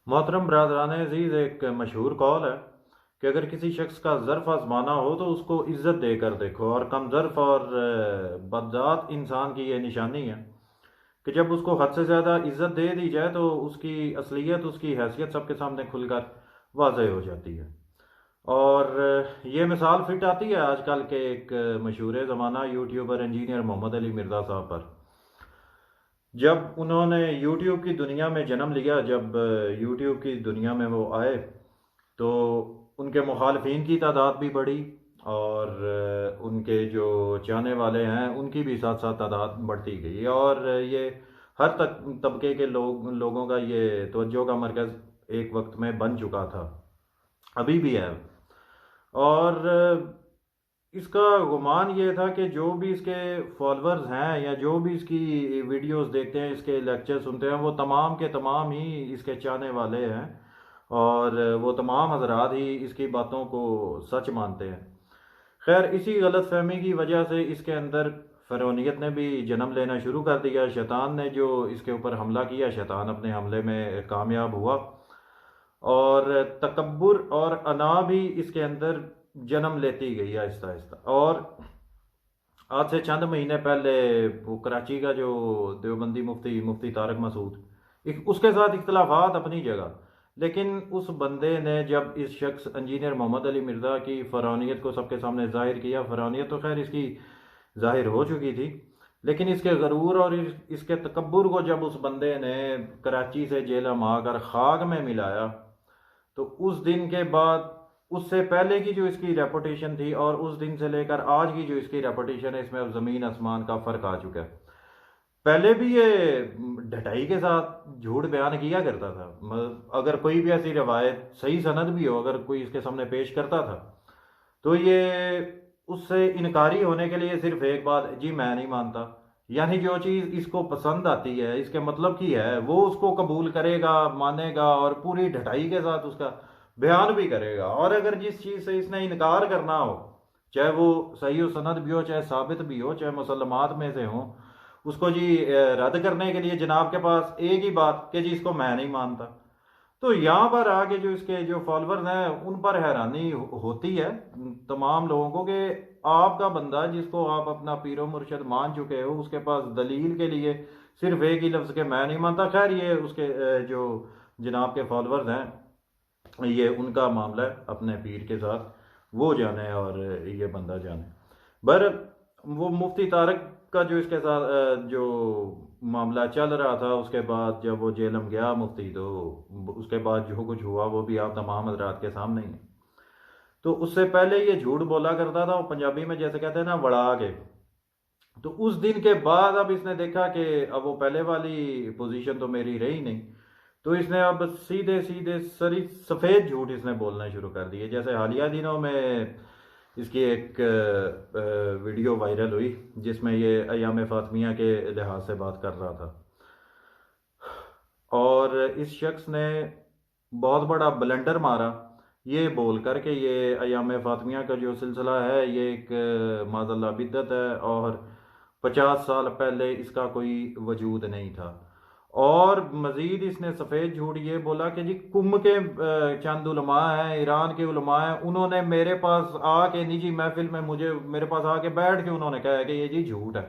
محترم برادران عزیز، ایک مشہور قول ہے کہ اگر کسی شخص کا ظرف آزمانا ہو تو اس کو عزت دے کر دیکھو، اور کم ظرف اور بدذات انسان کی یہ نشانی ہے کہ جب اس کو حد سے زیادہ عزت دے دی جائے تو اس کی اصلیت، اس کی حیثیت سب کے سامنے کھل کر واضح ہو جاتی ہے۔ اور یہ مثال فٹ آتی ہے آج کل کے ایک مشہور زمانہ یوٹیوبر انجینئر محمد علی مرزا صاحب پر۔ جب انہوں نے یوٹیوب کی دنیا میں جنم لیا، جب یوٹیوب کی دنیا میں وہ آئے تو ان کے مخالفین کی تعداد بھی بڑھی، اور ان کے جو چاہنے والے ہیں ان کی بھی ساتھ ساتھ تعداد بڑھتی گئی، اور یہ ہر طبقے کے لوگوں کا یہ توجہ کا مرکز ایک وقت میں بن چکا تھا، ابھی بھی ہے۔ اور اس کا گمان یہ تھا کہ جو بھی اس کے فالورز ہیں یا جو بھی اس کی ویڈیوز دیکھتے ہیں، اس کے لیکچر سنتے ہیں، وہ تمام کے تمام ہی اس کے چاہنے والے ہیں، اور وہ تمام حضرات ہی اس کی باتوں کو سچ مانتے ہیں۔ خیر، اسی غلط فہمی کی وجہ سے اس کے اندر فرعونیت نے بھی جنم لینا شروع کر دیا۔ شیطان نے جو اس کے اوپر حملہ کیا، شیطان اپنے حملے میں کامیاب ہوا، اور تکبر اور انا بھی اس کے اندر جنم لیتی گئی آہستہ آہستہ۔ اور آج سے چند مہینے پہلے وہ کراچی کا جو دیوبندی مفتی طارق مسعود، اس کے ساتھ اختلافات اپنی جگہ، لیکن اس بندے نے جب اس شخص انجینئر محمد علی مرزا کی فرعونیت کو سب کے سامنے ظاہر کیا، فرعونیت تو خیر اس کی ظاہر ہو چکی تھی، لیکن اس کے غرور اور اس کے تکبر کو جب اس بندے نے کراچی سے جیل ہما کر خاک میں ملایا، تو اس دن کے بعد اس سے پہلے کی جو اس کی ریپوٹیشن تھی اور اس دن سے لے کر آج کی جو اس کی ریپوٹیشن ہے، اس میں اب زمین آسمان کا فرق آ چکا ہے۔ پہلے بھی یہ ڈھٹائی کے ساتھ جھوٹ بیان کیا کرتا تھا، اگر کوئی بھی ایسی روایت صحیح سند بھی ہو، اگر کوئی اس کے سامنے پیش کرتا تھا تو یہ اس سے انکاری ہونے کے لیے صرف ایک بات، جی میں نہیں مانتا، یعنی جو چیز اس کو پسند آتی ہے، اس کے مطلب کی ہے، وہ اس کو قبول کرے گا، مانے گا، اور پوری ڈھٹائی کے ساتھ اس کا بیان بھی کرے گا۔ اور اگر جس چیز سے اس نے انکار کرنا ہو، چاہے وہ صحیح و سند بھی ہو، چاہے ثابت بھی ہو، چاہے مسلمات میں سے ہوں، اس کو جی رد کرنے کے لیے جناب کے پاس ایک ہی بات کہ جی اس کو میں نہیں مانتا۔ تو یہاں پر آگے جو اس کے جو فالورز ہیں ان پر حیرانی ہوتی ہے تمام لوگوں کو کہ آپ کا بندہ جس کو آپ اپنا پیر و مرشد مان چکے ہو، اس کے پاس دلیل کے لیے صرف ایک ہی لفظ کہ میں نہیں مانتا۔ خیر، یہ اس کے جو جناب کے فالورز ہیں، یہ ان کا معاملہ ہے اپنے پیر کے ساتھ، وہ جانے اور یہ بندہ جانے۔ وہ مفتی طارق کا جو اس کے ساتھ جو معاملہ چل رہا تھا، اس کے بعد جب وہ جیلم گیا مفتی، تو اس کے بعد جو کچھ ہوا وہ بھی آپ تمام حضرات کے سامنے ہی ہے۔ تو اس سے پہلے یہ جھوٹ بولا کرتا تھا، وہ پنجابی میں جیسے کہتے ہیں نا، وڑا کے۔ تو اس دن کے بعد اب اس نے دیکھا کہ اب وہ پہلے والی پوزیشن تو میری رہی نہیں، تو اس نے اب سیدھے سیدھے سفید جھوٹ اس نے بولنا شروع کر دیے۔ جیسے حالیہ دنوں میں اس کی ایک ویڈیو وائرل ہوئی جس میں یہ ایام فاطمیہ کے لحاظ سے بات کر رہا تھا، اور اس شخص نے بہت بڑا بلنڈر مارا یہ بول کر کہ یہ ایام فاطمیہ کا جو سلسلہ ہے یہ ایک معاذ اللہ بدعت ہے، اور 50 سال پہلے اس کا کوئی وجود نہیں تھا۔ اور مزید اس نے سفید جھوٹ یہ بولا کہ جی کم کے چند علماء ہیں، ایران کے علماء ہیں، انہوں نے میرے پاس آ کے نجی محفل میں میرے پاس آ کے بیٹھ کے انہوں نے کہا ہے کہ یہ جی جھوٹ ہے۔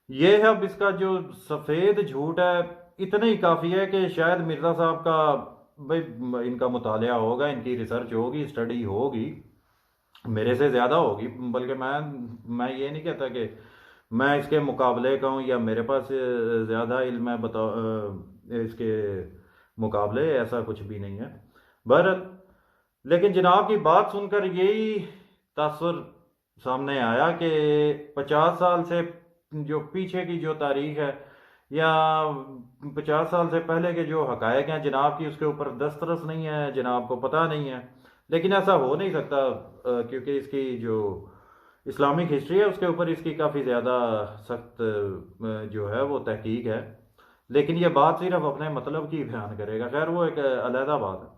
یہ ہے اب اس کا جو سفید جھوٹ ہے، اتنا ہی کافی ہے کہ شاید مرزا صاحب کا بھائی ان کا مطالعہ ہوگا، ان کی ریسرچ ہوگی، اسٹڈی ہوگی، میرے سے زیادہ ہوگی، بلکہ میں یہ نہیں کہتا کہ میں اس کے مقابلے کا ہوں یا میرے پاس زیادہ علم ہے اس کے مقابلے، ایسا کچھ بھی نہیں ہے۔ بہرحال، لیکن جناب کی بات سن کر یہی تاثر سامنے آیا کہ 50 سال سے جو پیچھے کی جو تاریخ ہے، یا 50 سال سے پہلے کے جو حقائق ہیں، جناب کی اس کے اوپر دسترس نہیں ہے، جناب کو پتہ نہیں ہے۔ لیکن ایسا ہو نہیں سکتا کیونکہ اس کی جو اسلامک ہسٹری ہے اس کے اوپر اس کی کافی زیادہ سخت جو ہے وہ تحقیق ہے، لیکن یہ بات صرف اپنے مطلب کی بیان کرے گا، خیر وہ ایک علیحدہ بات ہے۔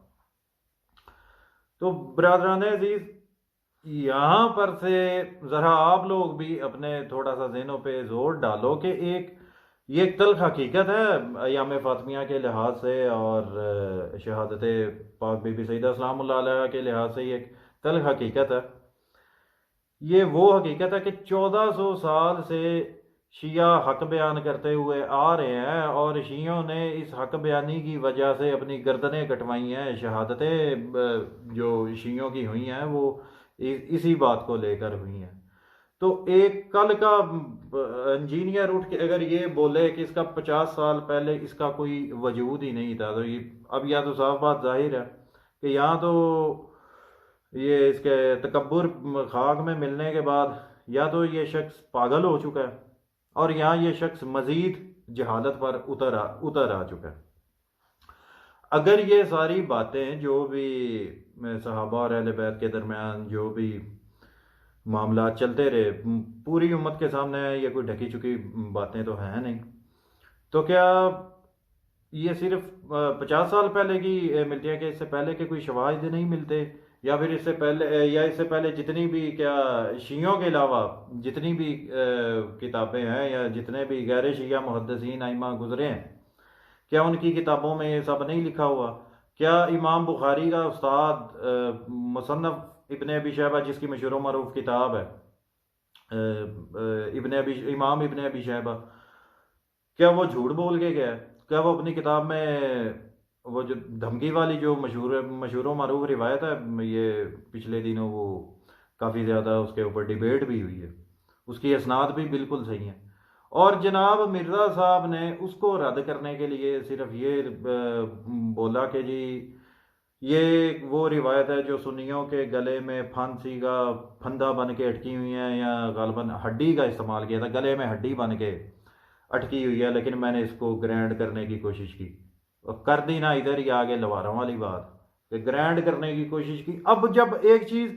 تو برادران عزیز، یہاں پر سے ذرا آپ لوگ بھی اپنے تھوڑا سا ذہنوں پہ زور ڈالو کہ ایک یہ ایک تلخ حقیقت ہے ایام فاطمیہ کے لحاظ سے، اور شہادت پاک بی بی سیدہ سلام اللہ علیہ کے لحاظ سے یہ ایک تلخ حقیقت ہے۔ یہ وہ حقیقت ہے کہ 1400 سال سے شیعہ حق بیان کرتے ہوئے آ رہے ہیں، اور شیعوں نے اس حق بیانی کی وجہ سے اپنی گردنیں کٹوائی ہیں۔ شہادتیں جو شیعوں کی ہوئی ہیں وہ اسی بات کو لے کر ہوئی ہیں۔ تو ایک کل کا انجینئر اٹھ کے اگر یہ بولے کہ اس کا 50 سال پہلے اس کا کوئی وجود ہی نہیں تھا، تو یہ اب یا تو صاف بات ظاہر ہے کہ یہاں تو یہ اس کے تکبر خاک میں ملنے کے بعد یا تو یہ شخص پاگل ہو چکا ہے، اور یہاں یہ شخص مزید جہالت پر اتر آ چکا ہے۔ اگر یہ ساری باتیں جو بھی صحابہ اور اہل بیت کے درمیان جو بھی معاملات چلتے رہے پوری امت کے سامنے، یہ کوئی ڈھکی چکی باتیں تو ہیں نہیں، تو کیا یہ صرف 50 سال پہلے کی ملتی ہے کہ اس سے پہلے کے کوئی شواہد نہیں ملتے، یا پھر اس سے پہلے جتنی بھی کیا شیعوں کے علاوہ جتنی بھی کتابیں ہیں یا جتنے بھی غیر شیعہ محدثین ائمہ گزرے ہیں، کیا ان کی کتابوں میں یہ سب نہیں لکھا ہوا؟ کیا امام بخاری کا استاد مصنف ابن ابی شیبہ، جس کی مشہور و معروف کتاب ہے امام ابن ابی شیبہ، کیا وہ جھوٹ بول کے گیا ہے؟ کیا وہ اپنی کتاب میں وہ جو دھمکی والی جو مشہور و معروف روایت ہے، یہ پچھلے دنوں وہ کافی زیادہ اس کے اوپر ڈیبیٹ بھی ہوئی ہے، اس کی اسناد بھی بالکل صحیح ہیں، اور جناب مرزا صاحب نے اس کو رد کرنے کے لیے صرف یہ بولا کہ جی یہ وہ روایت ہے جو سنیوں کے گلے میں پھانسی کا پھندا بن کے اٹکی ہوئی ہیں، یا غالباً ہڈی کا استعمال کیا تھا، گلے میں ہڈی بن کے اٹکی ہوئی ہے، لیکن میں نے اس کو گرینڈ کرنے کی کوشش کی اور کر دی نا ادھر ہی آگے لواروں والی بات کہ گرینڈ کرنے کی کوشش کی۔ اب جب ایک چیز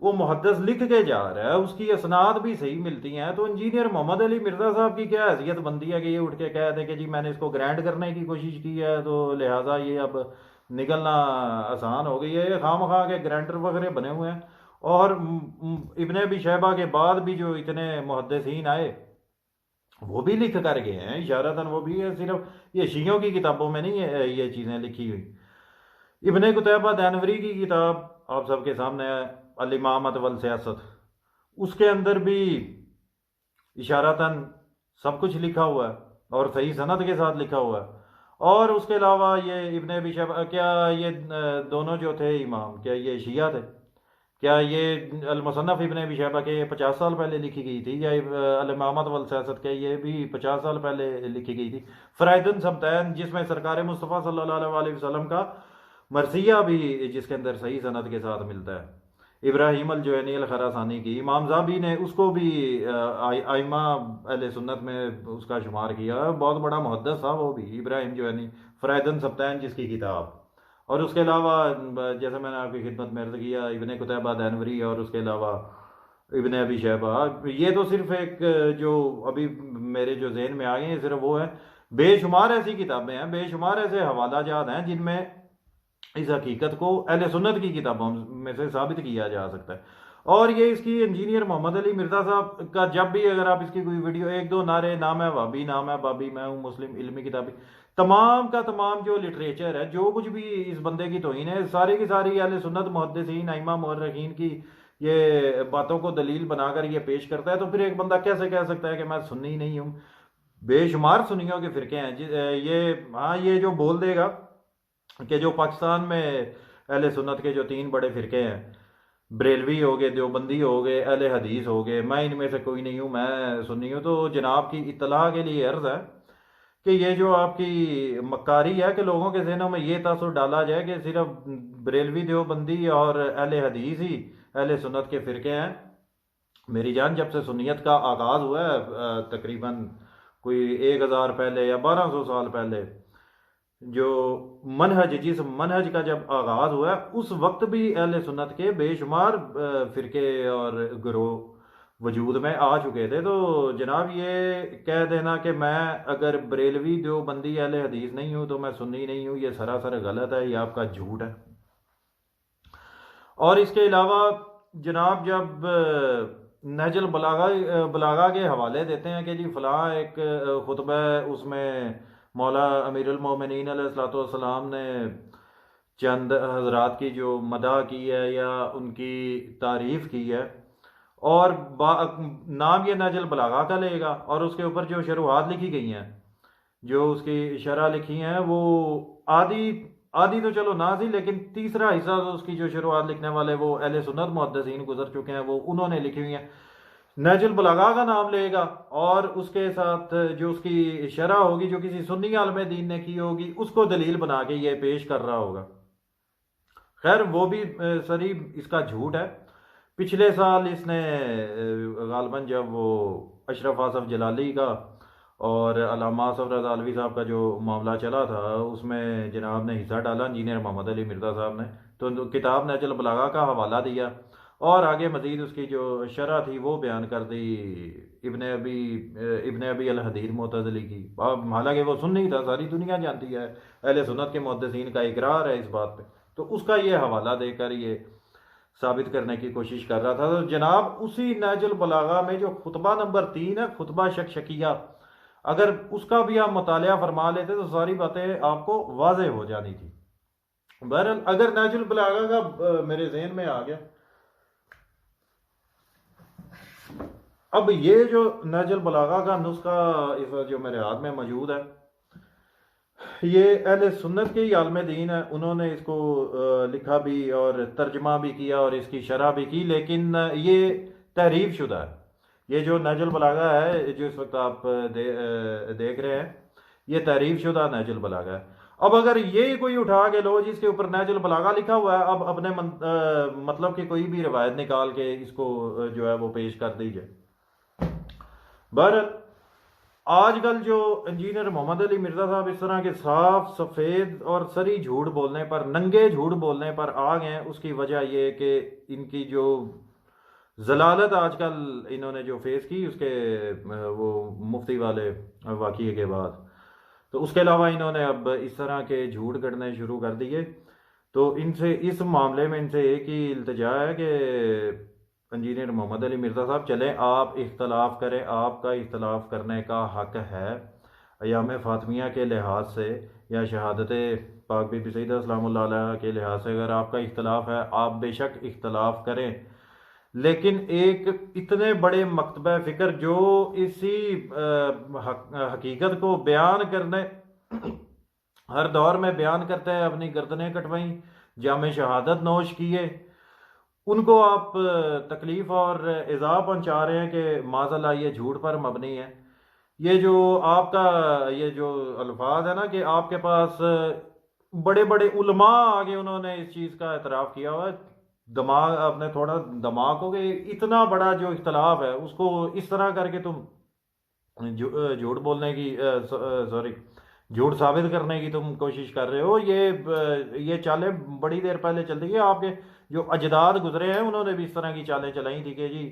وہ محدث لکھ کے جا رہا ہے، اس کی اسناد بھی صحیح ملتی ہیں، تو انجینئر محمد علی مرزا صاحب کی کیا حیثیت بنتی ہے کہ یہ اٹھ کے کہہ دے کہ جی میں نے اس کو گرینڈ کرنے کی کوشش کی ہے، تو لہٰذا یہ اب نکلنا آسان ہو گئی ہے۔ یہ خواہ مخواہ کے گرینڈر وغیرہ بنے ہوئے ہیں، اور ابن ابی شیبہ کے بعد بھی جو اتنے محدثین آئے وہ بھی لکھ کر گئے ہیں اشارتاً، وہ بھی ہے، صرف یہ شیعوں کی کتابوں میں نہیں ہے یہ چیزیں لکھی ہوئی۔ ابن قتیبہ دینوری کی کتاب آپ سب کے سامنے ہے، الامامۃ والسیاست، اس کے اندر بھی اشارتاً سب کچھ لکھا ہوا ہے اور صحیح سند کے ساتھ لکھا ہوا ہے۔ اور اس کے علاوہ یہ ابن ابی شیبہ، کیا یہ دونوں جو تھے امام، کیا یہ شیعہ تھے؟ کیا یہ المصنف ابن ابی شیبہ کے 50 سال پہلے لکھی گئی تھی، یا الامامۃ والسیاست کے یہ بھی 50 سال پہلے لکھی گئی تھی؟ فرائدن سبتین، جس میں سرکار مصطفیٰ صلی اللہ علیہ وسلم کا مرثیہ بھی جس کے اندر صحیح سند کے ساتھ ملتا ہے، ابراہیم الجوینی الخراسانی کی، امام زابی نے اس کو بھی ائمہ اہل سنت میں اس کا شمار کیا، بہت بڑا محدث تھا وہ بھی ابراہیم جوینی، فرائدن سبتین جس کی کتاب۔ اور اس کے علاوہ جیسے میں نے آپ کی خدمت میں عرض کیا ابن قتیبہ دینوری، اور اس کے علاوہ ابن ابی شیبہ، یہ تو صرف ایک جو ابھی میرے جو ذہن میں آ گئے ہیں صرف وہ ہے، بے شمار ایسی کتابیں ہیں، بے شمار ایسے حوالہ جات ہیں جن میں اس حقیقت کو اہل سنت کی کتابوں میں سے ثابت کیا جا سکتا ہے۔ اور یہ اس کی انجینئر محمد علی مرزا صاحب کا جب بھی اگر آپ اس کی کوئی ویڈیو، ایک دو نعرے، نام ہے وابی، نام ہے بابی، میں ہوں مسلم، علمی کتابی، تمام کا تمام جو لٹریچر ہے، جو کچھ بھی اس بندے کی توہین ہے، ساری کی ساری اہل سنت محدثین ائمہ مورخین کی یہ باتوں کو دلیل بنا کر یہ پیش کرتا ہے، تو پھر ایک بندہ کیسے کہہ سکتا ہے کہ میں سنی نہیں ہوں؟ بے شمار سنیوں کے فرقے ہیں، یہ جو بول دے گا کہ جو پاکستان میں اہل سنت کے جو 3 بڑے فرقے ہیں، بریلوی ہو گئے، دیوبندی ہو گئے، اہل حدیث ہو گئے، میں ان میں سے کوئی نہیں ہوں، میں سنی ہوں، تو جناب کی اطلاع کے لیے عرض ہے کہ یہ جو آپ کی مکاری ہے کہ لوگوں کے ذہنوں میں یہ تاثر ڈالا جائے کہ صرف بریلوی دیوبندی اور اہل حدیث ہی اہل سنت کے فرقے ہیں۔ میری جان، جب سے سنیت کا آغاز ہوا ہے تقریباً کوئی 1000 پہلے یا 1200 سال پہلے، جو جس منہج کا جب آغاز ہوا ہے، اس وقت بھی اہل سنت کے بے شمار فرقے اور گروہ وجود میں آ چکے تھے۔ تو جناب یہ کہہ دینا کہ میں اگر بریلوی دیوبندی اہل حدیث نہیں ہوں تو میں سنی نہیں ہوں، یہ سراسر غلط ہے، یہ آپ کا جھوٹ ہے۔ اور اس کے علاوہ جناب جب نہج البلاغہ کے حوالے دیتے ہیں کہ جی فلاں ایک خطبہ ہے، اس میں مولا امیر المومنین علیہ الصلوۃ والسلام نے چند حضرات کی جو مدح کی ہے یا ان کی تعریف کی ہے، اور نام یہ نہج البلاغہ کا لے گا، اور اس کے اوپر جو شروحات لکھی گئی ہیں، جو اس کی شرح لکھی ہیں، وہ آدھی آدھی تو چلو نہ تھی، لیکن تیسرا حصہ تو اس کی جو شروحات لکھنے والے وہ اہل سنت محدثین گزر چکے ہیں، وہ انہوں نے لکھی ہوئی ہیں۔ نہج البلاغہ کا نام لے گا، اور اس کے ساتھ جو اس کی شرح ہوگی جو کسی سنی عالم دین نے کی ہوگی، اس کو دلیل بنا کے یہ پیش کر رہا ہوگا۔ خیر وہ بھی صریح اس کا جھوٹ ہے۔ پچھلے سال اس نے غالباً جب وہ اشرف آصف جلالی کا اور علامہ آصف رضا علوی صاحب کا جو معاملہ چلا تھا، اس میں جناب نے حصہ ڈالا، انجینئر محمد علی مرزا صاحب نے، تو کتاب نہج البلاغہ کا حوالہ دیا، اور آگے مزید اس کی جو شرح تھی وہ بیان کر دی ابن ابی الحدید معتزلی کی۔ اب حالانکہ وہ سنی تھا، ساری دنیا جانتی ہے، اہل سنت کے محدثین کا اقرار ہے اس بات پہ، تو اس کا یہ حوالہ دے کر یہ ثابت کرنے کی کوشش کر رہا تھا۔ تو جناب اسی نہج البلاغہ میں جو خطبہ نمبر 3 ہے، خطبہ شکشکیہ، اگر اس کا بھی آپ مطالعہ فرما لیتے تو ساری باتیں آپ کو واضح ہو جانی تھی۔ بہرحال اگر نہج البلاغہ کا میرے ذہن میں آ گیا، اب یہ جو نہج البلاغہ کا نسخہ اس وقت جو میرے ہاتھ میں موجود ہے، یہ اہل سنت کے ہی عالم دین ہے، انہوں نے اس کو لکھا بھی اور ترجمہ بھی کیا اور اس کی شرح بھی کی، لیکن یہ تحریف شدہ ہے۔ یہ جو نہج البلاغہ ہے جو اس وقت آپ دیکھ رہے ہیں، یہ تحریف شدہ نہج البلاغہ ہے۔ اب اگر یہ کوئی اٹھا کے لو جس کے اوپر نہج البلاغہ لکھا ہوا ہے، اب اپنے مطلب کہ کوئی بھی روایت نکال کے اس کو جو ہے وہ پیش کر دیجئے۔ بہرحال آج کل جو انجینئر محمد علی مرزا صاحب اس طرح کے صاف سفید اور سری جھوٹ بولنے پر، ننگے جھوٹ بولنے پر آ گئے ہیں، اس کی وجہ یہ کہ ان کی جو ضلالت آج کل انہوں نے جو فیس کی اس کے وہ مفتی والے واقعے کے بعد، تو اس کے علاوہ انہوں نے اب اس طرح کے جھوٹ گڑنے شروع کر دیے۔ تو ان سے اس معاملے میں ان سے ایک ہی التجا ہے کہ انجینئر محمد علی مرزا صاحب چلیں، آپ اختلاف کریں، آپ کا اختلاف کرنے کا حق ہے، ایام فاطمیہ کے لحاظ سے یا شہادت پاک بی بی سیدہ السلام اللہ علیہ کے لحاظ سے اگر آپ کا اختلاف ہے، آپ بے شک اختلاف کریں، لیکن ایک اتنے بڑے مکتبہ فکر جو اسی حقیقت کو بیان کرنے ہر دور میں بیان کرتے ہیں، اپنی گردنیں کٹوائیں، جام شہادت نوش کیے، ان کو آپ تکلیف اور ایذا پہنچا رہے ہیں کہ معاذ اللہ یہ جھوٹ پر مبنی ہے۔ یہ جو آپ کا یہ جو الفاظ ہے نا کہ آپ کے پاس بڑے بڑے علماء آگے انہوں نے اس چیز کا اعتراف کیا ہوا ہے، دماغ اپنے تھوڑا دماغ کو کہ اتنا بڑا جو اختلاف ہے اس کو اس طرح کر کے تم جھوٹ بولنے کی سوری جھوٹ ثابت کرنے کی تم کوشش کر رہے ہو۔ یہ چالیں بڑی دیر پہلے چل رہی ہے، آپ کے جو اجداد گزرے ہیں انہوں نے بھی اس طرح کی چالیں چلائی تھی کہ جی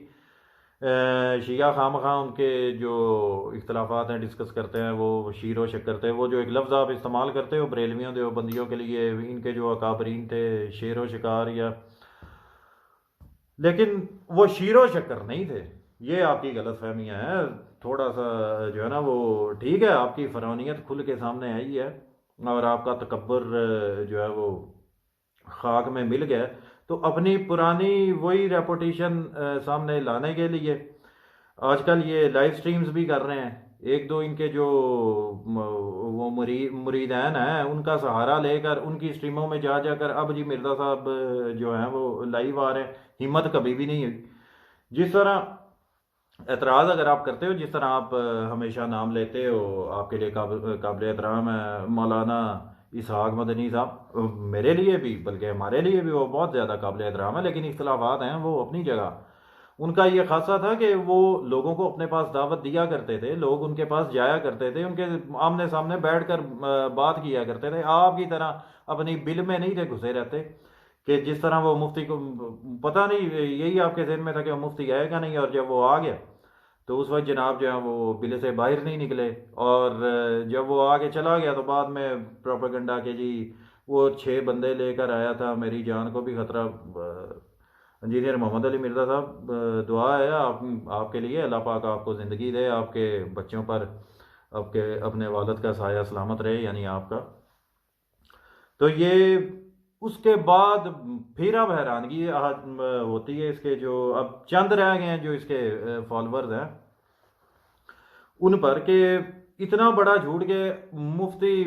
شیعہ خام خواہ ان کے جو اختلافات ہیں ڈسکس کرتے ہیں، وہ شیر و شکر تھے، وہ جو ایک لفظ آپ استعمال کرتے ہو بریلویوں دیوبندیوں کے لیے، ان کے جو اکابرین تھے شیر و شکار، یا لیکن وہ شیر و شکر نہیں تھے، یہ آپ کی غلط فہمیاں ہیں۔ تھوڑا سا جو ہے نا وہ ٹھیک ہے، آپ کی فرعونیت کھل کے سامنے آئی ہے اور آپ کا تکبر جو ہے وہ خاک میں مل گیا، تو اپنی پرانی وہی ریپوٹیشن سامنے لانے کے لیے آج کل یہ لائیو سٹریمز بھی کر رہے ہیں۔ ایک دو ان کے جو وہ مریدین ہیں ان کا سہارا لے کر ان کی سٹریموں میں جا کر اب جی مرزا صاحب جو ہیں وہ لائیو آ رہے ہیں۔ ہمت کبھی بھی نہیں ہوئی۔ جس طرح اعتراض اگر آپ کرتے ہو، جس طرح آپ ہمیشہ نام لیتے ہو، آپ کے لیے قابل احترام ہے مولانا اسحاق مدنی صاحب، میرے لیے بھی بلکہ ہمارے لیے بھی وہ بہت زیادہ قابل احترام ہے، لیکن اختلافات ہیں وہ اپنی جگہ۔ ان کا یہ خاصہ تھا کہ وہ لوگوں کو اپنے پاس دعوت دیا کرتے تھے، لوگ ان کے پاس جایا کرتے تھے، ان کے آمنے سامنے بیٹھ کر بات کیا کرتے تھے، آپ کی طرح اپنی بل میں نہیں تھے گھسے رہتے کہ جس طرح وہ مفتی کو پتہ نہیں، یہی آپ کے ذہن میں تھا کہ وہ مفتی آئے گا نہیں، اور جب وہ آ گیا تو اس وقت جناب جو ہے وہ بل سے باہر نہیں نکلے، اور جب وہ آگے چلا گیا تو بعد میں پروپیگنڈا کہ جی وہ 6 بندے لے کر آیا تھا، میری جان کو بھی خطرہ انجینئر محمد علی مرزا صاحب، دعا ہے آپ کے لیے، اللہ پاک آپ کو زندگی دے، آپ کے بچوں پر آپ کے اپنے والد کا سایہ سلامت رہے، یعنی آپ کا۔ تو یہ اس کے بعد پھر اب حیرانگی ہوتی ہے اس کے جو اب چند رہ گئے ہیں جو اس کے فالورز ہیں ان پر، کہ اتنا بڑا جھوٹ کہ مفتی،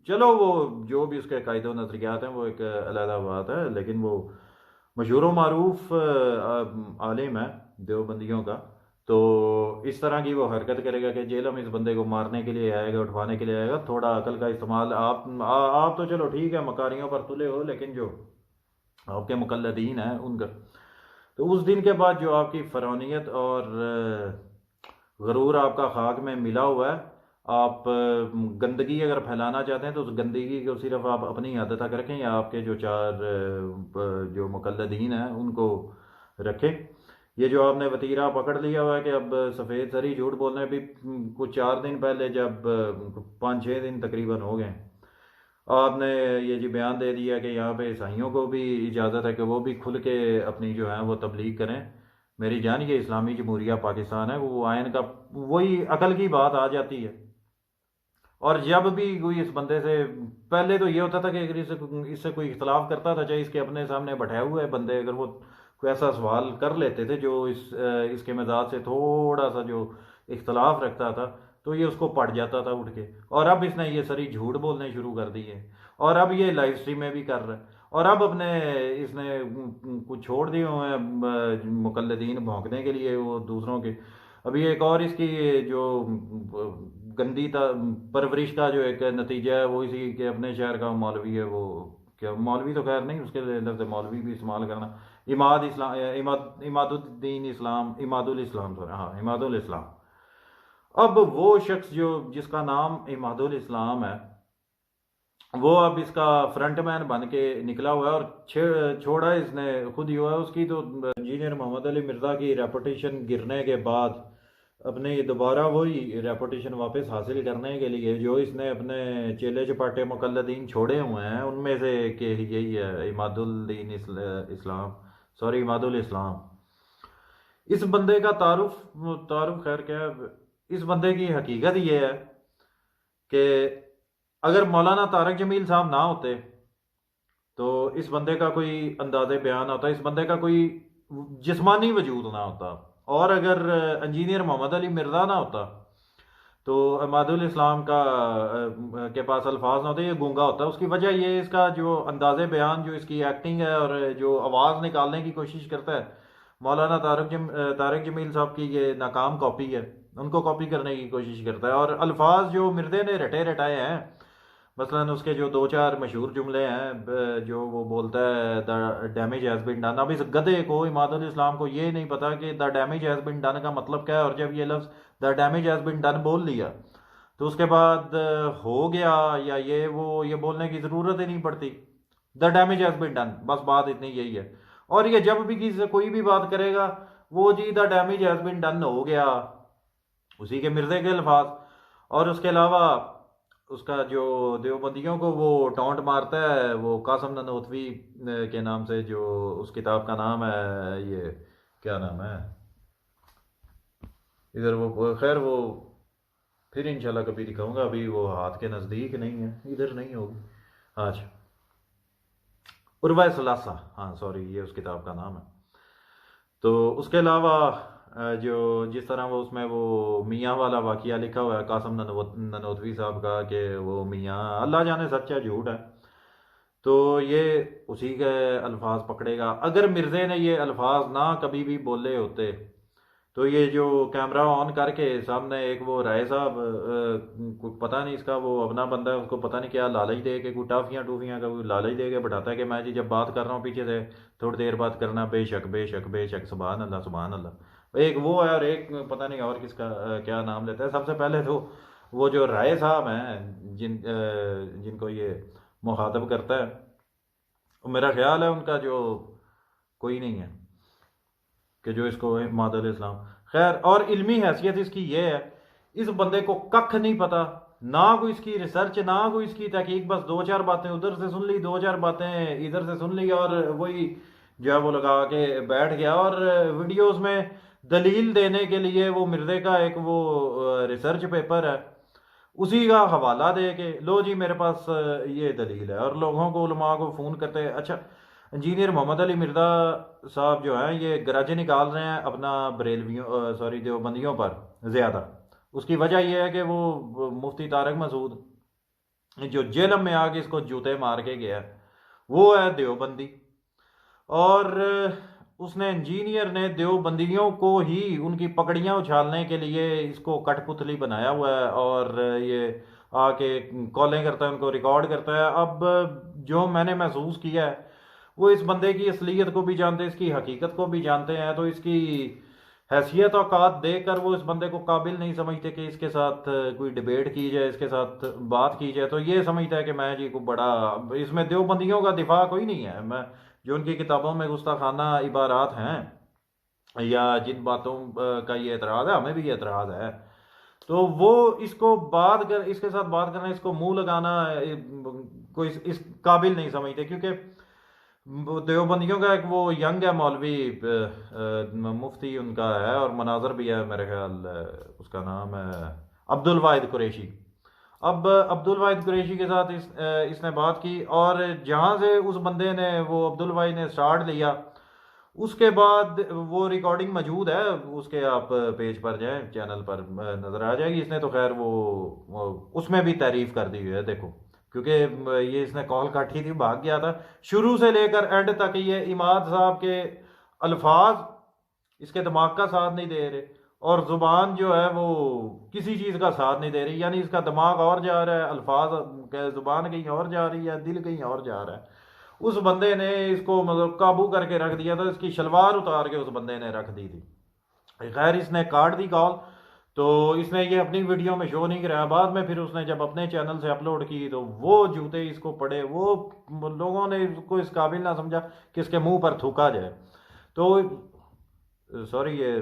چلو وہ جو بھی اس کے قاعدے و نظریات ہیں وہ ایک علیحدہ بات ہے، لیکن وہ مشہور و معروف عالم ہے دیوبندیوں کا، تو اس طرح کی وہ حرکت کرے گا کہ جیل میں اس بندے کو مارنے کے لیے آئے گا، اٹھوانے کے لیے آئے گا؟ تھوڑا عقل کا استعمال آپ تو چلو ٹھیک ہے مکاریوں پر تلے ہو، لیکن جو آپ کے مقلدین ہیں ان کا تو اس دن کے بعد جو آپ کی فرعونیت اور غرور آپ کا خاک میں ملا ہوا ہے، آپ گندگی اگر پھیلانا چاہتے ہیں تو اس گندگی کو صرف آپ اپنی حد تک رکھیں، یا آپ کے جو چار جو مقلدین ہیں ان کو رکھیں۔ یہ جو آپ نے وتیرہ پکڑ لیا ہوا ہے کہ اب سفید سری جھوٹ بولنے بھی، کچھ 4 دن پہلے جب 5-6 دن تقریباً ہو گئے، آپ نے یہ جی بیان دے دیا کہ یہاں پہ عیسائیوں کو بھی اجازت ہے کہ وہ بھی کھل کے اپنی جو ہے وہ تبلیغ کریں۔ میری جان یہ اسلامی جمہوریہ پاکستان ہے، وہ آئین کا وہی عقل کی بات آ جاتی ہے۔ اور جب بھی کوئی اس بندے سے، پہلے تو یہ ہوتا تھا کہ اگر اس سے کوئی اختلاف کرتا تھا، چاہے اس کے اپنے سامنے بٹھائے ہوئے بندے، اگر وہ کوئی ایسا سوال کر لیتے تھے جو اس کے مزاج سے تھوڑا سا جو اختلاف رکھتا تھا، تو یہ اس کو پڑ جاتا تھا اٹھ کے۔ اور اب اس نے یہ ساری جھوٹ بولنے شروع کر دی ہے، اور اب یہ لائیو سٹریم میں بھی کر رہا ہے، اور اب اپنے اس نے کچھ چھوڑ دیے ہوئے ہیں مقلدین بھونکنے کے لیے وہ دوسروں کے۔ ابھی ایک اور اس کی جو گندی پرورش کا جو ایک نتیجہ ہے وہ اسی کہ اپنے شہر کا مولوی ہے، وہ کیا مولوی تو خیر نہیں، اس کے لفظ مولوی بھی استعمال کرنا، اماد الدین اسلام، اماد الاسلام، ہاں اماد الاسلام۔ اب وہ شخص جس کا نام اماد الاسلام ہے، وہ اب اس کا فرنٹ مین بن کے نکلا ہوا ہے، اور چھوڑا اس نے خود ہی ہوا ہے۔ اس کی تو انجینئر محمد علی مرزا کی ریپوٹیشن گرنے کے بعد اپنے یہ دوبارہ وہی ریپوٹیشن واپس حاصل کرنے کے لیے جو اس نے اپنے چیلے چپاٹے مقلدین چھوڑے ہوئے ہیں، ان میں سے کہ یہی ہے اماد الدین اسلام، سوری اماد الاسلام۔ اس بندے کا تعارف خیر کیا ہے، اس بندے کی حقیقت یہ ہے کہ اگر مولانا طارق جمیل صاحب نہ ہوتے تو اس بندے کا کوئی انداز بیان ہوتا، اس بندے کا کوئی جسمانی وجود نہ ہوتا، اور اگر انجینئر محمد علی مرزا نہ ہوتا تو اماد الاسلام کے پاس الفاظ نہ ہوتے، یہ گونگا ہوتا۔ اس کی وجہ یہ اس کا جو انداز بیان، جو اس کی ایکٹنگ ہے اور جو آواز نکالنے کی کوشش کرتا ہے، مولانا طارق جمیل صاحب کی یہ ناکام کاپی ہے، ان کو کاپی کرنے کی کوشش کرتا ہے۔ اور الفاظ جو مردے نے رٹائے ہیں، مثلا اس کے جو 2-4 مشہور جملے ہیں جو وہ بولتا ہے دا ڈیمیج ہیز بین ڈن۔ اب اس گدھے کو اماد الاسلام کو یہ نہیں پتا کہ دا ڈیمیج ہیز بین ڈن کا مطلب کیا ہے، اور جب یہ لفظ دا ڈیمیج ہیز بین ڈن بول لیا تو اس کے بعد ہو گیا، یا یہ بولنے کی ضرورت ہی نہیں پڑتی، دا ڈیمیج ہیز بین ڈن، بس بات اتنی یہی ہے۔ اور یہ جب بھی کسی سے کوئی بھی بات کرے گا، وہ جی the damage has been done ہو گیا، اسی کے مرزے کے الفاظ۔ اور اس کے علاوہ اس کا جو دیوبندیوں کو وہ ٹونٹ مارتا ہے، وہ قاسم ننوتوی کے نام سے، جو اس کتاب کا نام ہے، یہ کیا نام ہے ادھر، وہ خیر وہ پھر انشاءاللہ کبھی دکھاؤں گا، ابھی وہ ہاتھ کے نزدیک نہیں ہے، ادھر نہیں ہوگی آج، عروہ ثلاثہ، ہاں سوری یہ اس کتاب کا نام ہے۔ تو اس کے علاوہ جو جس طرح وہ اس میں وہ میاں والا واقعہ لکھا ہوا ہے قاسم ننوتوی صاحب کا، کہ وہ میاں اللہ جانے سچا جھوٹ ہے، تو یہ اسی کے الفاظ پکڑے گا۔ اگر مرزے نے یہ الفاظ نہ کبھی بھی بولے ہوتے تو یہ جو کیمرہ آن کر کے سامنے ایک وہ رائے صاحب، پتہ نہیں اس کا وہ اپنا بندہ ہے، اس کو پتہ نہیں کیا لالچ دے کے، کوئی ٹافیاں کا کوئی لالچ دے کے بٹھاتا ہے کہ میں جی جب بات کر رہا ہوں پیچھے سے تھوڑی دیر بات کرنا، بے شک بے شک بے شک، سبحان اللہ سبحان اللہ۔ ایک وہ ہے، اور ایک پتہ نہیں اور کس کا کیا نام لیتا ہے۔ سب سے پہلے تو وہ جو رائے صاحب ہیں جن کو یہ مخاطب کرتا ہے، میرا خیال ہے ان کا جو کوئی نہیں ہے کہ جو اس کو اماد الاسلام، خیر، اور علمی حیثیت اس کی یہ ہے، اس بندے کو ککھ نہیں پتا، نہ کوئی اس کی ریسرچ، نہ کوئی اس کی تحقیق، بس 2-4 باتیں ادھر سے سن لی، 2-4 باتیں ادھر سے سن لی، اور وہی جو ہے وہ لگا کے بیٹھ گیا، اور ویڈیوز میں دلیل دینے کے لیے وہ مرزے کا ایک وہ ریسرچ پیپر ہے، اسی کا حوالہ دے کے لو جی میرے پاس یہ دلیل ہے، اور لوگوں کو علماء کو فون کرتے ہیں۔ اچھا، انجینئر محمد علی مرزا صاحب جو ہیں یہ گراجے نکال رہے ہیں اپنا بریلویوں سوری دیوبندیوں پر زیادہ، اس کی وجہ یہ ہے کہ وہ مفتی طارق مسعود جو جیلم میں آ کے اس کو جوتے مار کے گیا، وہ ہے دیوبندی، اور اس نے انجینئر نے دیوبندیوں کو ہی ان کی پگڑیاں اچھالنے کے لیے اس کو کٹ پتلی بنایا ہوا ہے، اور یہ آ کے کالیں کرتا ہے، ان کو ریکارڈ کرتا ہے۔ اب جو میں نے محسوس کیا ہے، وہ اس بندے کی اصلیت کو بھی جانتے ہیں، اس کی حقیقت کو بھی جانتے ہیں، تو اس کی حیثیت اور اوقات دیکھ کر وہ اس بندے کو قابل نہیں سمجھتے کہ اس کے ساتھ کوئی ڈیبیٹ کی جائے، اس کے ساتھ بات کی جائے، تو یہ سمجھتا ہے کہ میں جی کو بڑا، اس میں دیوبندیوں کا دفاع کوئی نہیں ہے۔ میں جو ان کی کتابوں میں گستاخانہ عبارات ہیں یا جن باتوں کا یہ اعتراض ہے، ہمیں بھی یہ اعتراض ہے، تو وہ اس کو بات کر، اس کے ساتھ بات کرنا، اس کو منہ لگانا کوئی اس قابل نہیں سمجھتے، کیونکہ دیوبندیوں کا ایک وہ ینگ ہے مولوی، مفتی ان کا ہے اور مناظر بھی ہے میرے خیال، اس کا نام ہے عبد الواحد قریشی۔ اب عبد الواحد قریشی کے ساتھ اس نے بات کی، اور جہاں سے اس بندے نے وہ عبد الواحد نے سٹارٹ لیا، اس کے بعد وہ ریکارڈنگ موجود ہے اس کے، آپ پیج پر جائیں، چینل پر نظر آ جائے گی۔ اس نے تو خیر وہ اس میں بھی تعریف کر دی ہوئی ہے، دیکھو، کیونکہ یہ اس نے کال کاٹی تھی، بھاگ گیا تھا، شروع سے لے کر اینڈ تک یہ اماد صاحب کے الفاظ اس کے دماغ کا ساتھ نہیں دے رہے، اور زبان جو ہے وہ کسی چیز کا ساتھ نہیں دے رہی، یعنی اس کا دماغ اور جا رہا ہے، الفاظ زبان کہیں اور جا رہی ہے، دل کہیں اور جا رہا ہے۔ اس بندے نے اس کو مطلب قابو کر کے رکھ دیا تھا، اس کی شلوار اتار کے اس بندے نے رکھ دی تھی۔ خیر اس نے کاٹ دی کال، تو اس نے یہ اپنی ویڈیو میں شو نہیں کرایا، بعد میں پھر اس نے جب اپنے چینل سے اپلوڈ کی تو وہ جوتے اس کو پڑے، وہ لوگوں نے اس کو اس قابل نہ سمجھا کہ اس کے منہ پر تھوکا جائے۔ تو سوری، یہ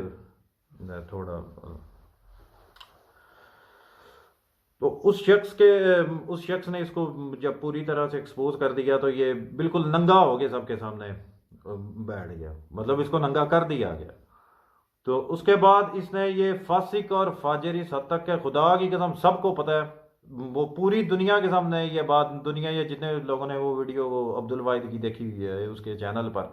تھوڑا، تو اس شخص نے اس کو جب پوری طرح سے ایکسپوز کر دیا تو یہ بالکل ننگا ہو کے سب کے سامنے بیٹھ گیا، مطلب اس کو ننگا کر دیا گیا۔ تو اس کے بعد اس نے یہ فاسق اور فاجر اس حد تک کہ خدا کی قسم سب کو پتہ ہے، وہ پوری دنیا کے سامنے یہ بات، دنیا یا جتنے لوگوں نے وہ ویڈیو وہ عبد الواحد کی دیکھی ہوئی ہے اس کے چینل پر،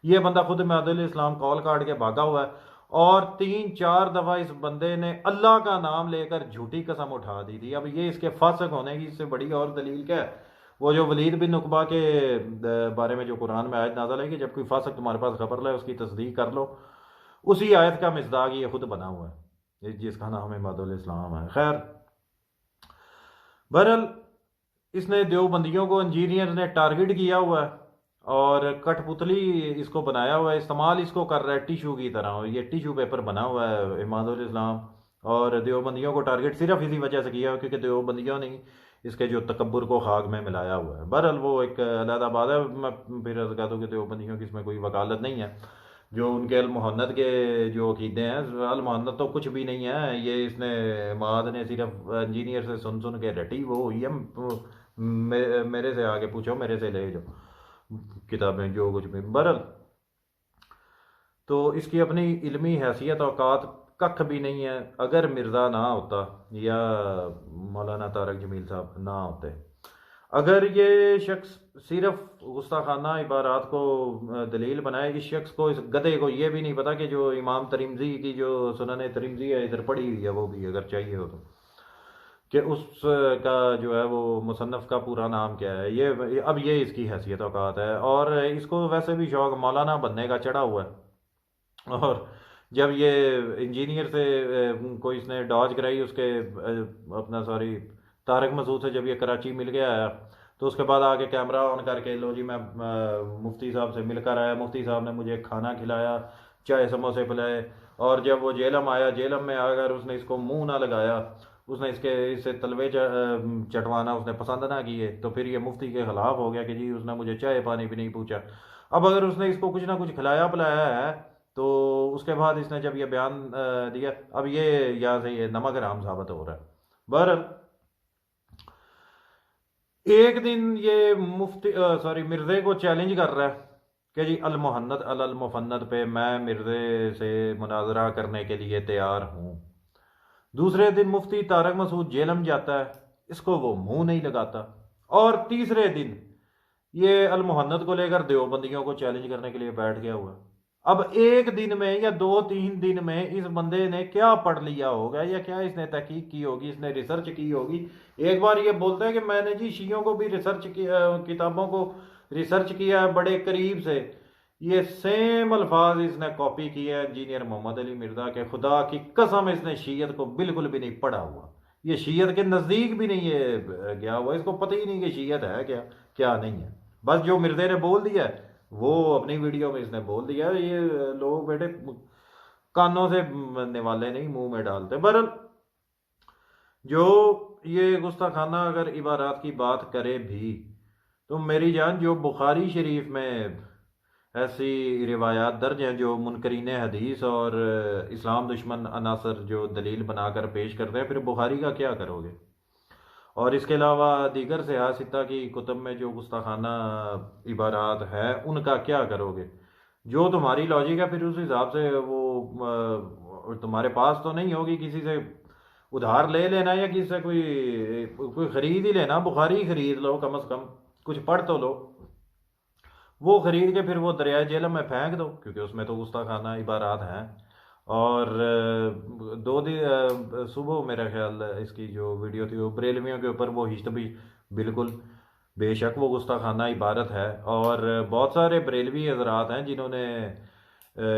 یہ بندہ خود معاد الاسلام کال کاٹ کے بھاگا ہوا ہے، اور 3-4 دفعہ اس بندے نے اللہ کا نام لے کر جھوٹی قسم اٹھا دی تھی۔ اب یہ اس کے فاسق ہونے کی اس سے بڑی اور دلیل کیا ہے؟ وہ جو ولید بن عقبہ کے بارے میں جو قرآن میں آیت نازل ہے کہ جب کوئی فاسق تمہارے پاس خبر لائے اس کی تصدیق کر لو، اسی آیت کا مصداق یہ خود بنا ہوا ہے جس کا نام عماد الاسلام ہے۔ خیر بہرحال اس نے دیوبندیوں کو انجینئر نے ٹارگٹ کیا ہوا ہے، اور کٹ پتلی اس کو بنایا ہوا ہے، استعمال اس کو کر رہا ہے ٹیشو کی طرح، یہ ٹیشو پیپر بنا ہوا ہے عماد الاسلام، اور دیوبندیوں کو ٹارگٹ صرف اسی وجہ سے کیا ہے کیونکہ دیوبندیوں نے اس کے جو تکبر کو خاک میں ملایا ہوا ہے۔ بہرحال وہ ایک علیحدہ بات ہے، میں پھر عرض کر دوں کہ دیوبندیوں کی اس میں کوئی وکالت نہیں ہے، جو ان کے المحنت کے جو عقیدے ہیں، المحنت تو کچھ بھی نہیں ہے، یہ اس نے عماد نے صرف انجینئر سے سن سن کے رٹی وہ ہوئی ہے، میرے سے آگے پوچھو، میرے سے لے جاؤ کتابیں جو کچھ بھی۔ بہرحال تو اس کی اپنی علمی حیثیت اوقات ککھ بھی نہیں ہے، اگر مرزا نہ ہوتا یا مولانا طارق جمیل صاحب نہ ہوتے، اگر یہ شخص صرف گستاخانہ عبارات کو دلیل بنائے، اس شخص کو، اس گدھے کو یہ بھی نہیں پتا کہ جو امام ترمذی کی جو سنن ترمذی ہے ادھر پڑھی ہوئی ہے، وہ بھی اگر چاہیے ہو تو، کہ اس کا جو ہے وہ مصنف کا پورا نام کیا ہے، یہ اب یہ اس کی حیثیت اوقات ہے، اور اس کو ویسے بھی شوق مولانا بننے کا چڑھا ہوا ہے، اور جب یہ انجینئر سے کوئی اس نے ڈاج کرائی اس کے اپنا سوری طارق مسعود سے، جب یہ کراچی مل گیا ہے تو اس کے بعد آ کے کیمرہ آن کر کے لو جی میں مفتی صاحب سے مل کر آیا، مفتی صاحب نے مجھے کھانا کھلایا، چائے سموسے پلائے، اور جب وہ جیلم آیا، جیلم میں آ کر اس نے اس کو منہ نہ لگایا، اس نے اس سے تلوے چٹوانا اس نے پسند نہ کیے، تو پھر یہ مفتی کے خلاف ہو گیا کہ جی اس نے مجھے چائے پانی بھی نہیں پوچھا۔ اب اگر اس نے اس کو کچھ نہ کچھ کھلایا پلایا ہے تو اس کے بعد اس نے جب یہ بیان دیا، اب یہ یہاں سے یہ نمک حرام ثابت ہو رہا ہے۔ بہرحال ایک دن یہ مرزے کو چیلنج کر رہا ہے، کہ جی المحند المفند پہ میں مرزے سے مناظرہ کرنے کے لیے تیار ہوں۔ دوسرے دن مفتی طارق مسعود جیلم جاتا ہے، اس کو وہ منہ نہیں لگاتا۔ اور تیسرے دن یہ المحند کو لے کر دیوبندیوں کو چیلنج کرنے کے لیے بیٹھ گیا ہوا۔ اب ایک دن میں یا دو تین دن میں اس بندے نے کیا پڑھ لیا ہوگا یا کیا اس نے تحقیق کی ہوگی، اس نے ریسرچ کی ہوگی۔ ایک بار یہ بولتا ہے کہ میں نے جی شیعوں کو بھی ریسرچ کتابوں کو ریسرچ کیا ہے بڑے قریب سے۔ یہ سیم الفاظ اس نے کاپی کیا ہے انجینئر محمد علی مرزا کے، خدا کی قسم اس نے شیعت کو بالکل بھی نہیں پڑھا ہوا، یہ شیعت کے نزدیک بھی نہیں ہے گیا ہوا، اس کو پتہ ہی نہیں کہ شیعت ہے کیا کیا نہیں ہے۔ بس جو مرزے نے بول دیا ہے وہ اپنی ویڈیو میں اس نے بول دیا ہے، یہ لوگ بیٹے کانوں سے نوالے نہیں منہ میں ڈالتے۔ بہرحال جو یہ گستاخانہ اگر عبارات کی بات کرے بھی تو میری جان جو بخاری شریف میں ایسی روایات درج ہیں جو منکرین حدیث اور اسلام دشمن عناصر جو دلیل بنا کر پیش کرتے ہیں، پھر بخاری کا کیا کرو گے؟ اور اس کے علاوہ دیگر سیاہ ستہ کی کتب میں جو گستاخانہ عبارات ہے ان کا کیا کرو گے؟ جو تمہاری لاجک ہے پھر اس حساب سے وہ تمہارے پاس تو نہیں ہوگی، کسی سے ادھار لے لینا یا کسی سے کوئی خرید ہی لینا، بخاری خرید لو کم از کم، کچھ پڑھ تو لو، وہ خرید کے پھر وہ دریائے جہلم میں پھینک دو، کیونکہ اس میں تو گستاخانہ عبارات ہیں۔ اور دو دن صبح میرا خیال اس کی جو ویڈیو تھی وہ بریلویوں کے اوپر وہ ہشت بھی بالکل بے شک وہ گستاخانہ عبارت ہے، اور بہت سارے بریلوی حضرات ہیں جنہوں نے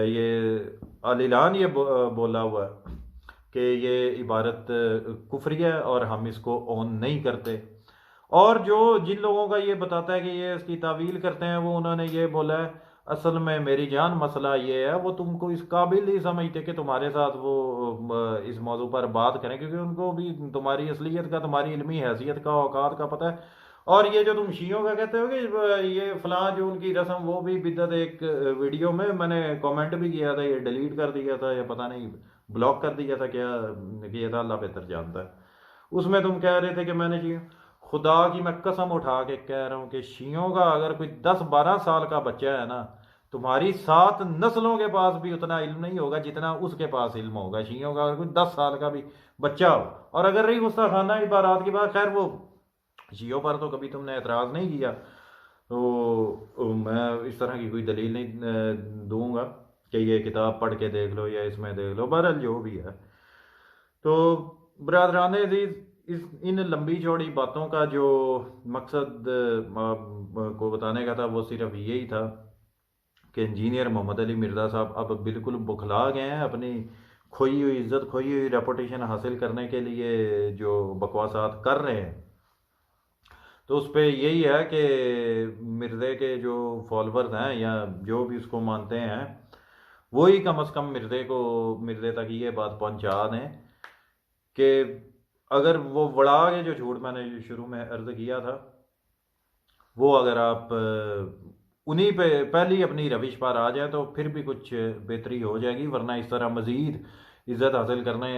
یہ اعلان یہ بولا ہوا ہے کہ یہ عبارت کفری ہے اور ہم اس کو اون نہیں کرتے۔ اور جو جن لوگوں کا یہ بتاتا ہے کہ یہ اس کی تعویل کرتے ہیں وہ انہوں نے یہ بولا ہے اصل میں میری جان مسئلہ یہ ہے وہ تم کو اس قابل نہیں سمجھتے کہ تمہارے ساتھ وہ اس موضوع پر بات کریں، کیونکہ ان کو بھی تمہاری اصلیت کا، تمہاری علمی حیثیت کا، اوقات کا پتہ ہے۔ اور یہ جو تم شیعوں کا کہتے ہو کہ یہ فلاں جو ان کی رسم وہ بھی بدعت، ایک ویڈیو میں نے کامنٹ بھی کیا تھا، یہ ڈیلیٹ کر دیا تھا یا پتہ نہیں بلاک کر دیا تھا کیا کیا تھا، اللہ بہتر جانتا ہے۔ اس میں تم کہہ رہے تھے کہ میں نے جی خدا کی میں قسم اٹھا کے کہہ رہا ہوں کہ شیعوں کا اگر کوئی 10-12 سال کا بچہ ہے نا، تمہاری 7 نسلوں کے پاس بھی اتنا علم نہیں ہوگا جتنا اس کے پاس علم ہوگا۔ شیعوں کا اگر کوئی 10 سال کا بھی بچہ ہو، اور اگر رہی گستاخانہ عبارات کی بات، خیر وہ شیعوں پر تو کبھی تم نے اعتراض نہیں کیا، تو میں اس طرح کی کوئی دلیل نہیں دوں گا کہ یہ کتاب پڑھ کے دیکھ لو یا اس میں دیکھ لو، بہرحال جو بھی ہے۔ تو برادران عزیز، ان لمبی چوڑی باتوں کا جو مقصد کو بتانے کا تھا وہ صرف یہی تھا کہ انجینئر محمد علی مرزا صاحب اب بالکل بکھلا گئے ہیں، اپنی کھوئی ہوئی عزت، کھوئی ہوئی ریپوٹیشن حاصل کرنے کے لیے جو بکواسات کر رہے ہیں۔ تو اس پہ یہی ہے کہ مرزے کے جو فالورز ہیں یا جو بھی اس کو مانتے ہیں وہی کم از کم مرزے تک یہ بات پہنچا دیں کہ اگر وہ وڑا کے جو جھوٹ میں نے شروع میں عرض کیا تھا وہ اگر آپ انہی پہ پہلی اپنی روش پر آ جائیں تو پھر بھی کچھ بہتری ہو جائے گی، ورنہ اس طرح مزید عزت حاصل کرنے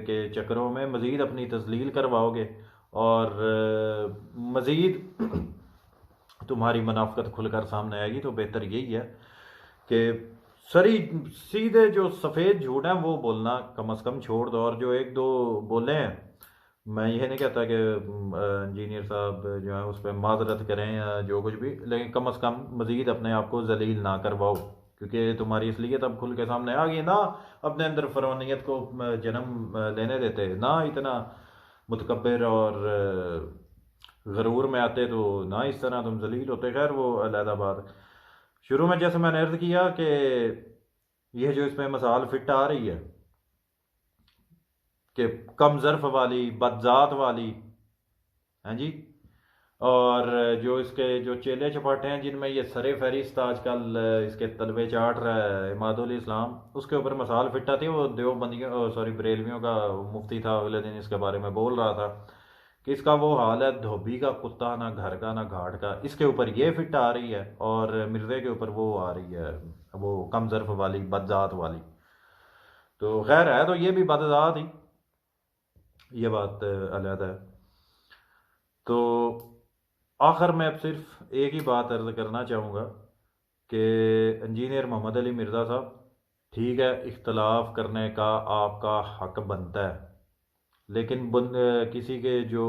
کے چکروں میں مزید اپنی تذلیل کرواؤ گے اور مزید تمہاری منافقت کھل کر سامنے آئے گی۔ تو بہتر یہی ہے کہ سیدھے جو سفید جھوٹ ہیں وہ بولنا کم از کم چھوڑ دو، اور جو ایک دو بولے ہیں میں یہ نہیں کہتا کہ انجینئر صاحب جو ہیں اس پہ معذرت کریں یا جو کچھ بھی، لیکن کم از کم مزید اپنے آپ کو ذلیل نہ کرواؤ، کیونکہ تمہاری اصلیت اب کھل کے سامنے آ گئی، نہ اپنے اندر فرعونیت کو جنم لینے دیتے، نہ اتنا متکبر اور غرور میں آتے، تو نہ اس طرح تم ذلیل ہوتے۔ خیر وہ علیحدہ بات۔ شروع میں جیسے میں نے عرض کیا کہ یہ جو اس میں مثال فٹ آ رہی ہے کہ کم ظرف والی، بدذات والی، ہاں جی، اور جو اس کے جو چیلے چپاٹے ہیں جن میں یہ سر فہرست آج کل اس کے طلبے چاٹ رہا ہے اماد الاسلام، اس کے اوپر مثال فٹ آتی ہے۔ وہ دیوبندیوں بریلویوں کا مفتی تھا، اگلے دن اس کے بارے میں بول رہا تھا کہ اس کا وہ حال ہے دھوبی کا کتا، نہ گھر کا نہ گھاٹ کا۔ اس کے اوپر یہ فٹ آ رہی ہے اور مرزے کے اوپر وہ آ رہی ہے وہ کم ظرف والی، بدذات والی۔ تو خیر ہے تو یہ بھی بدذات ہی، یہ بات علیحدہ ہے۔ تو آخر میں اب صرف ایک ہی بات عرض کرنا چاہوں گا کہ انجینئر محمد علی مرزا صاحب، ٹھیک ہے اختلاف کرنے کا آپ کا حق بنتا ہے، لیکن کسی کے جو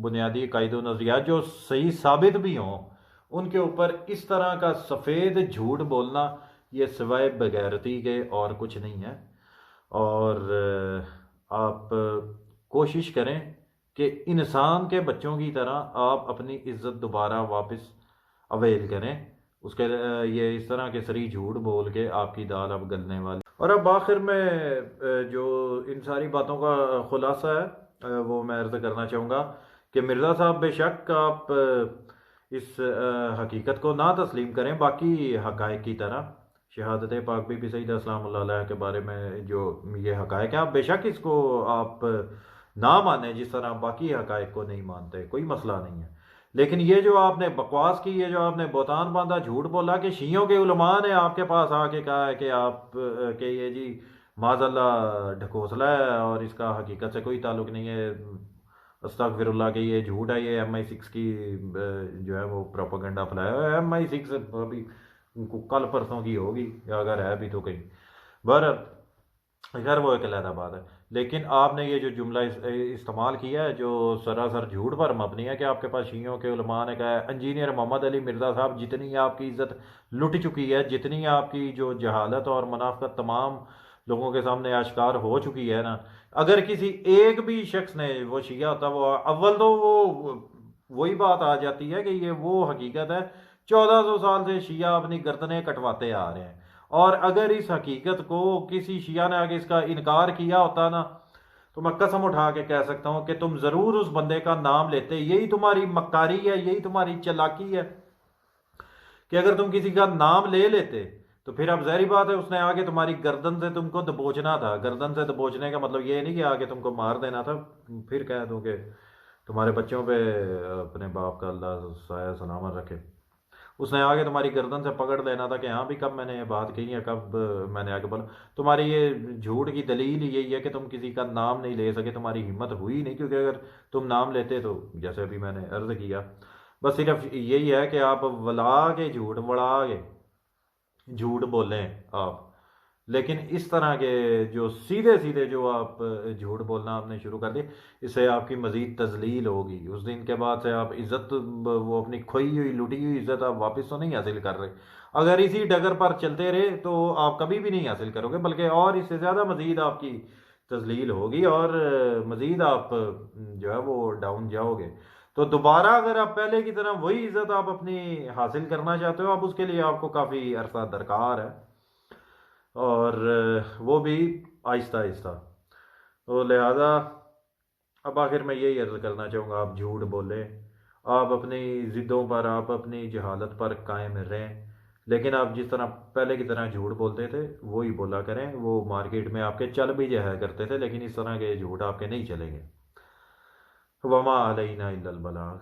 بنیادی قاعد و نظریات جو صحیح ثابت بھی ہوں ان کے اوپر اس طرح کا سفید جھوٹ بولنا یہ سوائے بغیرتی کے اور کچھ نہیں ہے۔ اور آپ کوشش کریں کہ انسان کے بچوں کی طرح آپ اپنی عزت دوبارہ واپس اویل کریں، اس کے یہ اس طرح کے سری جھوٹ بول کے آپ کی دال اب گلنے والی۔ اور اب آخر میں جو ان ساری باتوں کا خلاصہ ہے وہ میں عرض کرنا چاہوں گا کہ مرزا صاحب بے شک آپ اس حقیقت کو نہ تسلیم کریں، باقی حقائق کی طرح شہادت پاک بی بی سیدہ السلام اللہ علیہ کے بارے میں جو یہ حقائق ہیں، آپ بے شک اس کو آپ نہ مانیں جس طرح باقی حقائق کو نہیں مانتے، کوئی مسئلہ نہیں ہے۔ لیکن یہ جو آپ نے بکواس کی، یہ جو آپ نے بہتان باندھا، جھوٹ بولا کہ شیعوں کے علماء نے آپ کے پاس آ کے کہا ہے کہ آپ کہ یہ جی معاذ اللہ ڈھکوسلا ہے اور اس کا حقیقت سے کوئی تعلق نہیں ہے، استغفر اللہ کہ یہ جھوٹ ہے، یہ MI6 کی جو ہے وہ پروپیگنڈا پھیلایا ہوا ہے۔ MI6 ابھی کل پرسوں کی ہوگی یا اگر ہے بھی تو کہیں، بہرحال خیر وہ ایک علیحدہ بات ہے۔ لیکن آپ نے یہ جو جملہ استعمال کیا ہے جو سراسر جھوٹ پر مبنی ہے کہ آپ کے پاس شیعوں کے علماء نے کہا ہے، انجینئر محمد علی مرزا صاحب جتنی آپ کی عزت لٹ چکی ہے، جتنی آپ کی جو جہالت اور منافقت تمام لوگوں کے سامنے آشکار ہو چکی ہے نا، اگر کسی ایک بھی شخص نے وہ شیعہ ہوتا، وہ اول تو وہ وہی بات آ جاتی ہے کہ یہ وہ حقیقت ہے 1400 سال سے شیعہ اپنی گردنیں کٹواتے آ رہے ہیں، اور اگر اس حقیقت کو کسی شیعہ نے آگے اس کا انکار کیا ہوتا نا تو میں قسم اٹھا کے کہہ سکتا ہوں کہ تم ضرور اس بندے کا نام لیتے۔ یہی تمہاری مکاری ہے، یہی تمہاری چلاکی ہے کہ اگر تم کسی کا نام لے لیتے تو پھر اب ظاہری بات ہے اس نے آگے تمہاری گردن سے تم کو دبوچنا تھا۔ گردن سے دبوچنے کا مطلب یہ نہیں کہ آگے تم کو مار دینا تھا، پھر کہہ دوں کہ تمہارے بچوں پہ اپنے باپ کا اللہ سایہ سلامت رکھے، اس نے آگے تمہاری گردن سے پکڑ لینا تھا کہ ہاں بھی کب میں نے یہ بات کہی ہے، کب میں نے آگے بولا۔ تمہاری یہ جھوٹ کی دلیل یہی ہے کہ تم کسی کا نام نہیں لے سکے، تمہاری ہمت ہوئی نہیں، کیونکہ اگر تم نام لیتے تو جیسے ابھی میں نے عرض کیا، بس صرف یہی ہے کہ آپ ولا کے جھوٹ وڑا کے جھوٹ بولیں آپ، لیکن اس طرح کے جو سیدھے سیدھے جو آپ جھوٹ بولنا آپ نے شروع کر دی، اس سے آپ کی مزید تذلیل ہوگی۔ اس دن کے بعد سے آپ عزت وہ اپنی کھوئی ہوئی لٹی ہوئی عزت آپ واپس تو نہیں حاصل کر رہے، اگر اسی ڈگر پر چلتے رہے تو آپ کبھی بھی نہیں حاصل کرو گے، بلکہ اور اس سے زیادہ مزید آپ کی تذلیل ہوگی اور مزید آپ جو ہے وہ ڈاؤن جاؤ گے۔ تو دوبارہ اگر آپ پہلے کی طرح وہی عزت آپ اپنی حاصل کرنا چاہتے ہو، اب اس کے لیے آپ کو کافی عرصہ درکار ہے، اور وہ بھی آہستہ آہستہ۔ تو لہذا اب آخر میں یہی عرض کرنا چاہوں گا، آپ جھوٹ بولیں، آپ اپنی ضدوں پر، آپ اپنی جہالت پر قائم رہیں، لیکن آپ جس طرح پہلے کی طرح جھوٹ بولتے تھے وہی بولا کریں۔ وہ مارکیٹ میں آپ کے چل بھی جایا کرتے تھے، لیکن اس طرح کے جھوٹ آپ کے نہیں چلیں گے۔ وما علینا الا البلاغ۔